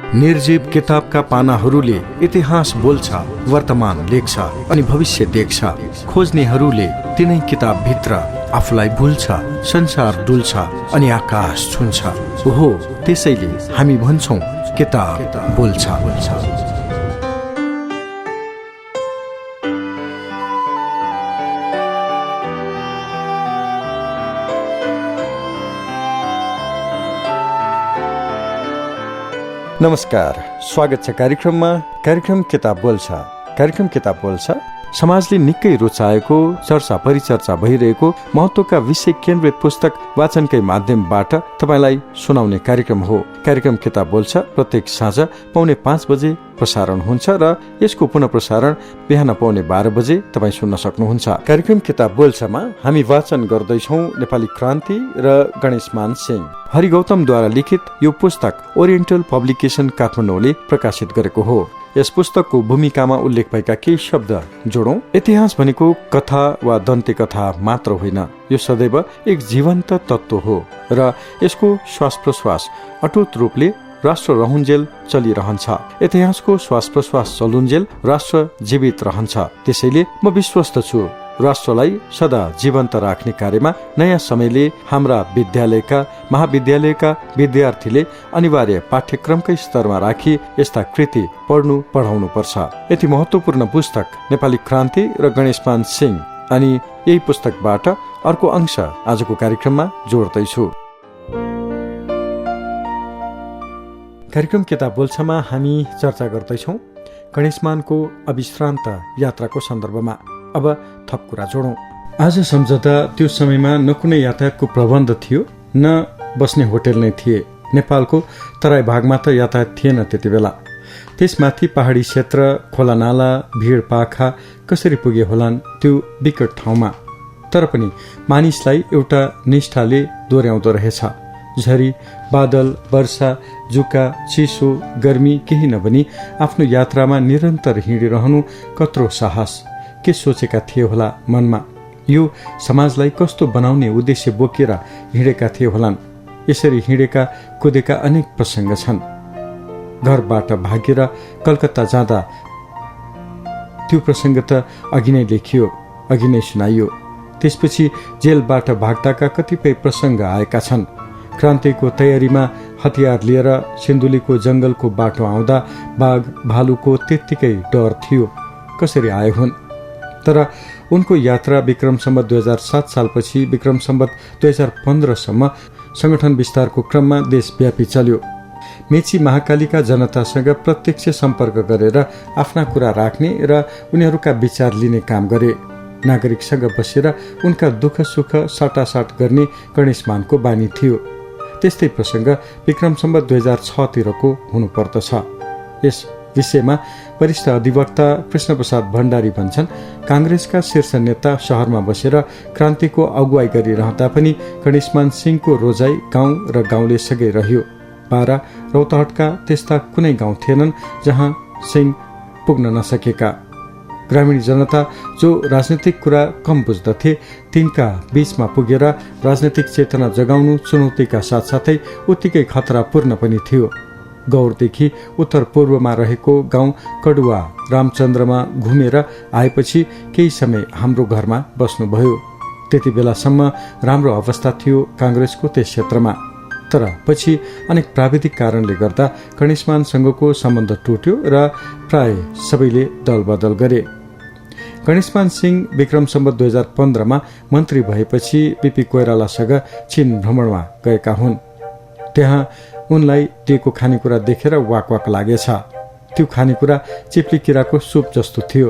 निर्जीव किताबका पानाहरूले इतिहास बोल्छ, वर्तमान लेख्छ अनि भविष्य देख्छ। खोज्नेहरूले तिनै किताबभित्र आफूलाई भुल्छ, संसार डुल्छ अनि आकाश छुन्छ। ओहो, त्यसैले हामी भन्छौं किताब बोल्छ। नमस्कार, स्वागत छ कार्यक्रम किताब बोल्छ। कार्यक्रम किताब बोल्छ समाजले निकै रुचाएको, चर्चा परिचर्चा भइरहेको महत्त्वका विषय केन्द्रित पुस्तक वाचनकै माध्यमबाट तपाईलाई सुनाउने कार्यक्रम हो। कार्यक्रम किताब बोल्छ प्रत्येक साँझ 4:45 बजे प्रसारण हुन्छ र यसको पुनः प्रसारण बिहान 12:15 बजे तपाईँ सुन्न सक्नुहुन्छ। कार्यक्रम किताब बोल्छमा हामी वाचन गर्दैछौँ नेपाली क्रान्ति र गणेशमान सिंह। हरि गौतमद्वारा लिखित यो पुस्तक ओरिएन्टल पब्लिकेसन काठमाडौँले प्रकाशित गरेको हो। यस पुस्तकको भूमिकामा उल्लेख भएका केही शब्द जोडौं। इतिहास भनेको कथा वा दन्ते कथा मात्र होइन, यो सदैव एक जीवन्त तत्त्व हो र यसको श्वास प्रश्वास अटुट रूपले राष्ट्र रहुन्जेल चलिरहन्छ। इतिहासको श्वास प्रश्वास चलुन्जेल राष्ट्र जीवित रहन्छ। त्यसैले म विश्वस्त छु राष्ट्रलाई सदा जीवन्त राख्ने कार्यमा नयाँ समयले हाम्रा विद्यालयका महाविद्यालयका विद्यार्थीले अनिवार्य पाठ्यक्रमकै स्तरमा राखी यस्ता कृति पढाउनु पर्छ। यति महत्त्वपूर्ण पुस्तक नेपाली क्रान्ति र गणेशमान सिंह अनि यही पुस्तकबाट अर्को अंश आजको कार्यक्रममा जोड्दैछु। कार्यक्रम किताब बोल्छमा हामी चर्चा गर्दैछौँ गणेशमानको अविश्रान्त यात्राको सन्दर्भमा। अब थप कुरा जोडौं। आज सम्झदा त्यो समयमा न कुनै यातायातको प्रबन्ध थियो, न बस्ने होटल नै थिए। नेपालको तराई भागमा त यातायात थिएन त्यति बेला। त्यसमाथि पहाडी क्षेत्र, खोलानाला, भिड पाखा कसरी पुगे होलान् त्यो विकट ठाउँमा। तर पनि मानिसलाई एउटा निष्ठाले दोहोर्याउँदो रहेछ। झरी, बादल, वर्षा, जुका, चिसो, गर्मी केही नभनी आफ्नो यात्रामा निरन्तर हिँडिरहनु कत्रो साहस। के सोचेका थिए होला मनमा? यो समाजलाई कस्तो बनाउने उद्देश्य बोकेर हिँडेका थिए होलान्। यसरी हिँडेका कुदेका अनेक प्रसङ्ग छन्। घरबाट भागेर कलकत्ता जाँदा त्यो प्रसङ्ग त अघि नै लेखियो, अघि नै सुनाइयो। त्यसपछि जेलबाट भाग्दाका कतिपय प्रसङ्ग आएका छन्। क्रान्तिको तयारीमा हतियार लिएर सिन्धुलीको जंगलको बाटो आउँदा बाघ भालुको त्यत्तिकै डर थियो। कसरी आए हुन्? तर उनको यात्रा विक्रम सम्वत 2007 सालपछि विक्रम सम्वत 2015 सम्म संगठन विस्तारको क्रममा देशव्यापी चल्यो। मेची महाकालीका जनतासँग प्रत्यक्ष सम्पर्क गरेर आफ्ना कुरा राख्ने र उनीहरूका विचार लिने काम गरे। नागरिकसँग बसेर उनका दुःख सुख साटासाट गर्ने गणेशमानको बानी थियो। त्यस्तै प्रसङ्ग विक्रम सम्वत 2006 तिरको हुनुपर्दछ। यस विषयमा वरिष्ठ अधिवक्ता कृष्णप्रसाद भण्डारी भन्छन्, काङ्ग्रेसका शीर्ष नेता शहरमा बसेर क्रान्तिको अगुवाई गरिरहँदा पनि गणेशमान सिंहको रोजाई गाउँ र गाउँले सँगै रह्यो। बारा रौतहटका त्यस्ता कुनै गाउँ थिएनन् जहाँ सिंह पुग्न नसकेका। ग्रामीण जनता जो राजनैतिक कुरा कम बुझ्दथे तिनका बीचमा पुगेर राजनैतिक चेतना जगाउनु चुनौतीका साथसाथै उत्तिकै खतरापूर्ण पनि थियो। गौरदेखि उत्तर पूर्वमा रहेको गाउँ कडुवा रामचन्द्रमा घुमेर आएपछि केही समय हाम्रो घरमा बस्नुभयो। त्यति बेलासम्म राम्रो अवस्था थियो काङ्ग्रेसको त्यस क्षेत्रमा। तर पछि अनेक प्राविधिक कारणले गर्दा गणेशमानसँगको सम्बन्ध टुट्यो र प्राय सबैले दलबदल गरे। गणेशमान सिंह विक्रम सम्वत 2015 मन्त्री भएपछि बीपी कोइरालासँग चीन भ्रमणमा गएका हुन्। त्यहाँ उनलाई दिएको खानेकुरा देखेर वाक लागेछ। त्यो खानेकुरा चिप्ली किराको सुप जस्तो थियो।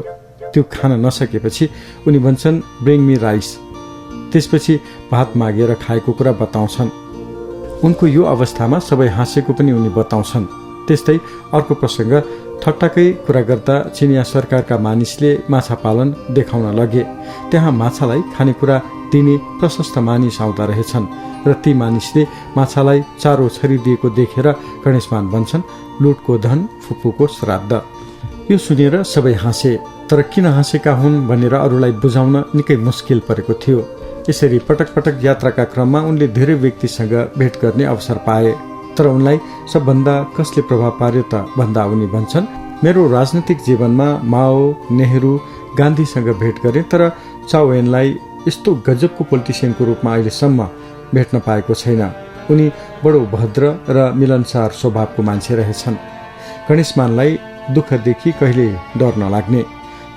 त्यो खान नसकेपछि उनी भन्छन् ब्रिङ मी राइस। त्यसपछि भात मागेर खाएको कुरा बताउँछन्। उनको यो अवस्थामा सबै हाँसेको पनि उनी बताउँछन्। त्यस्तै अर्को प्रसङ्ग, ठट्टाकै कुरा गर्दा चिनिया सरकारका मानिसले माछा पालन देखाउन लगे। त्यहाँ माछालाई खानेकुरा दिने प्रशस्त मानिस आउँदा रहेछन् र ती मानिसले माछालाई चारो छरिदिएको देखेर गणेशमान भन्छन्, लुटको धन फुपूको श्राद्ध। यो सुनेर सबै हाँसे। तर किन हाँसेका हुन् भनेर अरूलाई बुझाउन निकै मुस्किल परेको थियो। यसरी पटक पटक यात्राका क्रममा उनले धेरै व्यक्तिसँग भेट गर्ने अवसर पाए। तर उनलाई सबभन्दा कसले प्रभाव पार्यो त भन्दा उनी भन्छन्, मेरो राजनैतिक जीवनमा माओ, नेहरू, गान्धीसँग भेट गरे, तर चाउ एनलाई यस्तो गजबको पोलिटिसियनको रूपमा अहिलेसम्म भेट्न पाएको छैन। उनी बडो भद्र र मिलनसार स्वभावको मान्छे रहेछन्। गणेशमानलाई दुःखदेखि कहिले डर नलाग्ने,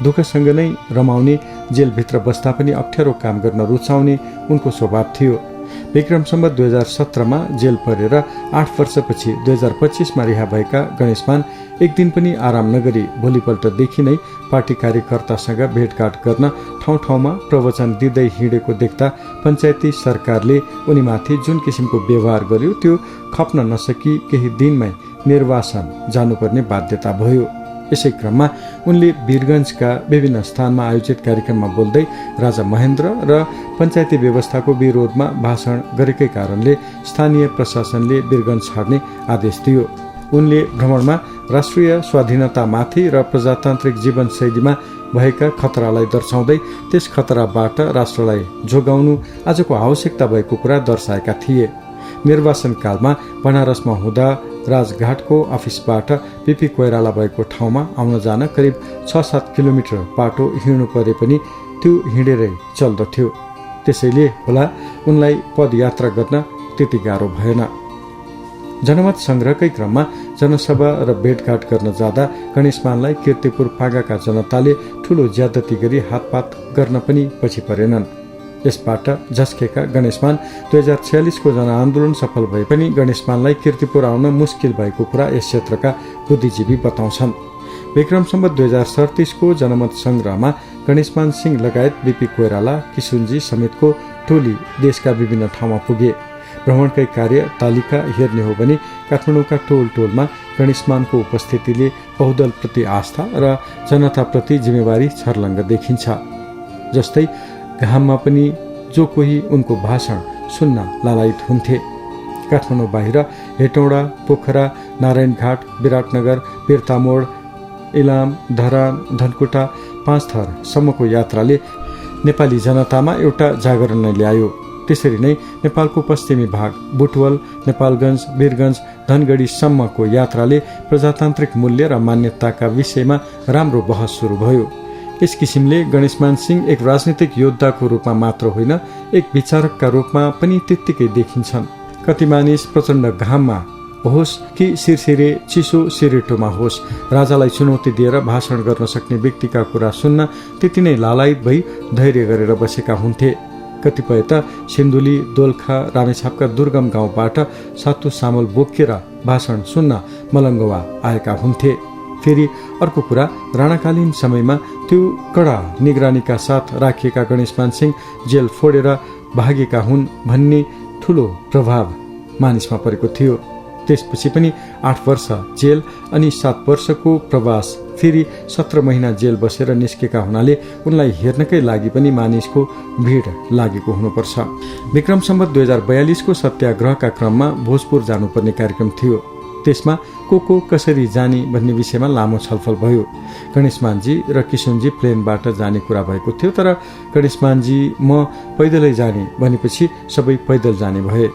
दुःखसँग नै रमाउने, जेलभित्र बस्दा पनि अप्ठ्यारो काम गर्न रुचाउने उनको स्वभाव थियो। विक्रम सम्वत 2017मा जेल परेर 8 वर्षपछि 2025मा रिहा भएका गणेशमान एक दिन पनि आराम नगरी भोलिपल्टदेखि नै पार्टी कार्यकर्तासँग भेटघाट गर्न ठाउँ ठाउँमा प्रवचन दिँदै हिँडेको देख्दा पञ्चायती सरकारले उनीमाथि जुन किसिमको व्यवहार गर्यो त्यो खप्न नसकी केही दिनमै निर्वासन जानुपर्ने बाध्यता भयो। यसै क्रममा उनले वीरगञ्जका विभिन्न स्थानमा आयोजित कार्यक्रममा बोल्दै राजा महेन्द्र र पञ्चायती व्यवस्थाको विरोधमा भाषण गरेकै कारणले स्थानीय प्रशासनले वीरगञ्ज छाड्ने आदेश दियो। उनले भ्रमणमा राष्ट्रिय स्वाधीनतामाथि र प्रजातान्त्रिक जीवनशैलीमा भएका खतरालाई दर्शाउँदै त्यस खतराबाट राष्ट्रलाई जोगाउनु आजको आवश्यकता भएको कुरा दर्शाएका थिए। निर्वासन कालमा बनारसमा हुँदा राजघाटको अफिसबाट पीपी कोइराला भएको ठाउँमा आउन जान करिब 6-7 किलोमिटर बाटो हिँड्नु परे पनि त्यो हिँडेरै चल्दथ्यो। त्यसैले होला उनलाई पदयात्रा गर्न त्यति गाह्रो भएन। जनमत संग्रहकै क्रममा जनसभा र भेटघाट गर्न जाँदा गणेशमानलाई कीर्तिपुर फागाका जनताले ठूलो ज्यादती गरी हातपात गर्न पनि पछि परेनन्। यसबाट झस्केका गणेशमान 2046को जनआन्दोलन सफल भए पनि गणेशमानलाई कीर्तिपुर आउन मुस्किल भएको कुरा यस क्षेत्रका बुद्धिजीवी बताउँछन्। विक्रम सम्वत 2037को जनमत संग्रहमा गणेशमान सिंह लगायत बीपी कोइराला, किशुनजी समेतको टोली देशका विभिन्न ठाउँमा पुगे। भ्रमणकै कार्य तालिका हेर्ने हो भने काठमाडौँका टोल टोलमा गणेशमानको उपस्थितिले बहुदलप्रति आस्था र जनताप्रति जिम्मेवारी छर्लङ्ग देखिन्छ। जस्तै घाममा पनि जो कोही उनको भाषण सुन्न लालायित हुन्थे। काठमाडौँ बाहिर हेटौँडा, पोखरा, नारायणघाट, विराटनगर, बिर्तामोड, इलाम, धरान, धनकुटा 5 थरसम्मको यात्राले नेपाली जनतामा एउटा जागरण नै ल्यायो। त्यसरी नै नेपालको पश्चिमी भाग बुटवल, नेपालगञ्ज, वीरगञ्ज, धनगढीसम्मको यात्राले प्रजातान्त्रिक मूल्य र मान्यताका विषयमा राम्रो बहस सुरु भयो। यस किसिमले गणेशमान सिंह एक राजनीतिक योद्धाको रूपमा मात्र होइन, एक विचारकका रूपमा पनि त्यत्तिकै देखिन्छन्। कति मानिस प्रचण्ड घाममा होस् कि सिरसिरे चिसो सिरेटोमा होस्, राजालाई चुनौती दिएर भाषण गर्न सक्ने व्यक्तिका कुरा सुन्न त्यति नै लालायित भई धैर्य गरेर बसेका हुन्थे। कतिपय त सिन्धुली, दोलखा, रामेछापका दुर्गम गाउँबाट सातु सामल बोकेर भाषण सुन्न मलङ्गवा आएका हुन्थे। फेरि अर्को कुरा, राणाकालीन समयमा त्यो कडा निगरानीका साथ राखिएका गणेशमान सिंह जेल फोडेर भागेका हुन् भन्ने ठूलो प्रभाव मानिसमा परेको थियो। त्यसपछि पनि 8 वर्ष जेल अनि 7 वर्षको प्रवास, फेरि 17 महिना जेल बसेर निस्केका हुनाले उनलाई हेर्नकै लागि पनि मानिसको भिड लागेको हुनुपर्छ। विक्रम सम्वत 2042को सत्याग्रहका क्रममा भोजपुर जानुपर्ने कार्यक्रम थियो। त्यसमा को कसरी जाने भन्ने विषयमा लामो छलफल भयो। गणेशमानजी र किशुनजी प्लेनबाट जाने कुरा भएको थियो, तर गणेशमानजी म पैदलै जाने भनेपछि सबै पैदल जाने भए।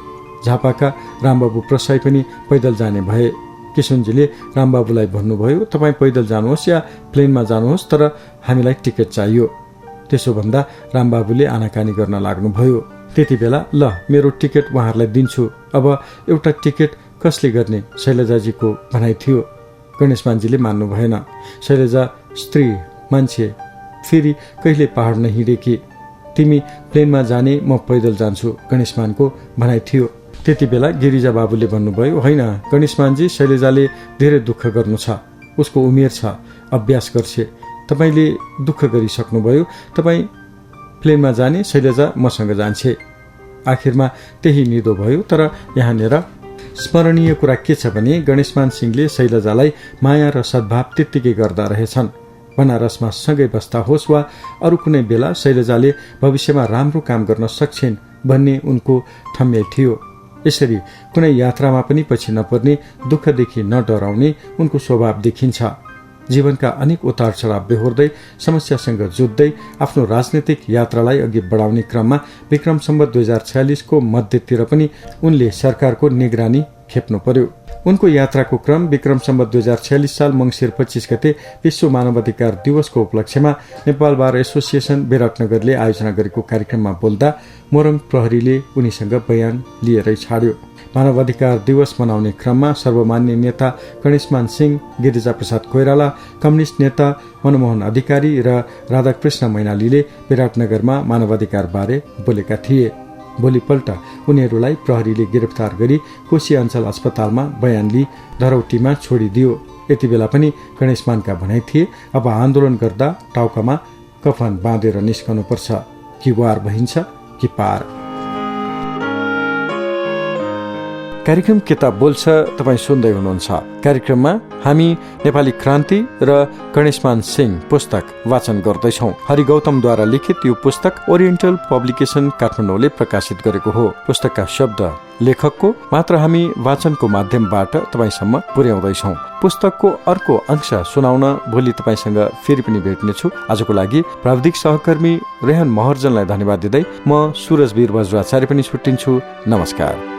झापाका रामबाबु प्रसाई पनि पैदल जाने भए। किशुनजीले रामबाबुलाई भन्नुभयो, तपाईँ पैदल जानुहोस् या प्लेनमा जानुहोस्, तर हामीलाई टिकट चाहियो। त्यसो भन्दा रामबाबुले आनाकानी गर्न लाग्नुभयो। त्यति बेला ल मेरो टिकट उहाँहरूलाई दिन्छु, अब एउटा टिकट कसले गर्ने शैलजाजीको भनाइ थियो। गणेशमानजीले मान्नु भएन। शैलजा स्त्री मान्छे, फेरि कहिले पहाड नहिँडेकी, तिमी प्लेनमा जाने म पैदल जान्छु गणेशमानको भनाइ थियो। त्यति बेला गिरिजा बाबुले भन्नुभयो, होइन गणेशमानजी, शैलजाले धेरै दुःख गर्नु छ, उसको उमेर छ, अभ्यास गर्छ, तपाईँले दुःख गरिसक्नुभयो, तपाईँ प्लेनमा जाने, शैलजा मसँग जान्छे। आखिरमा त्यही निदो भयो। तर यहाँनिर स्मरणीय कुरा के छ भने गणेशमान सिंहले शैलजालाई माया र सद्भाव त्यत्तिकै गर्दा रहेछन्। बनारसमा सँगै बस्दा होस् वा अरू कुनै बेला शैलजाले भविष्यमा राम्रो काम गर्न सक्छिन् भन्ने उनको ठम्याइ थियो। यसरी कुनै यात्रामा पनि पछि नपर्ने, दुःखदेखि नडराउने उनको स्वभाव देखिन्छ। जीवनका अनेक उतार चढाव बेहोर्दै समस्यासँग जुझ्दै आफ्नो राजनैतिक यात्रालाई अघि बढाउने क्रममा विक्रम सम्वत 2046को मध्यतिर पनि उनले सरकारको निगरानी खेप्नु पर्यो। उनको यात्राको क्रम विक्रम सम्वत 2046 साल मंसिर 25 गते विश्व मानवाधिकार दिवसको उपलक्ष्यमा नेपाल बार एसोसिएसन विराटनगरले आयोजना गरेको कार्यक्रममा बोल्दा मोरङ प्रहरीले उनीसँग बयान लिएरै छाड्यो। मानवाधिकार दिवस मनाउने क्रममा सर्वमान्य नेता गणेशमान सिंह, गिरिजा प्रसाद कोइराला, कम्युनिष्ट नेता मनमोहन अधिकारी र राधाकृष्ण मैनालीले विराटनगरमा मानवाधिकार बारे बोलेका थिए। भोलिपल्ट उनीहरूलाई प्रहरीले गिरफ्तार गरी कोशी अञ्चल अस्पतालमा बयान लिई धरौटीमा छोडिदियो। यति बेला पनि गणेशमानका भनाइ थिए, अब आन्दोलन गर्दा टाउकामा कफन बाँधेर निस्कनुपर्छ, कि वार भइन्छ कि पार। कार्यक्रम किताब बोल्छ तपाईँ सुन्दै हुनुहुन्छ। कार्यक्रममा हामी नेपाली क्रान्ति र गणेशमान सिंह पुस्तक वाचन गर्दैछौँ। हरि गौतमद्वारा लिखित यो पुस्तक ओरिएन्टल पब्लिकेसन काठमाडौँले प्रकाशित गरेको हो। पुस्तकका शब्द लेखकको मात्र हामी वाचनको माध्यमबाट तपाईँसम्म पुर्याउँदैछौँ। पुस्तकको अर्को अंश सुनाउन भोलि तपाईँसँग फेरि पनि भेट्नेछु। आजको लागि प्राविधिक सहकर्मी रेहन महर्जनलाई धन्यवाद दिँदै म सुरजवीर वज्राचार्य पनि छुट्टिन्छु। नमस्कार।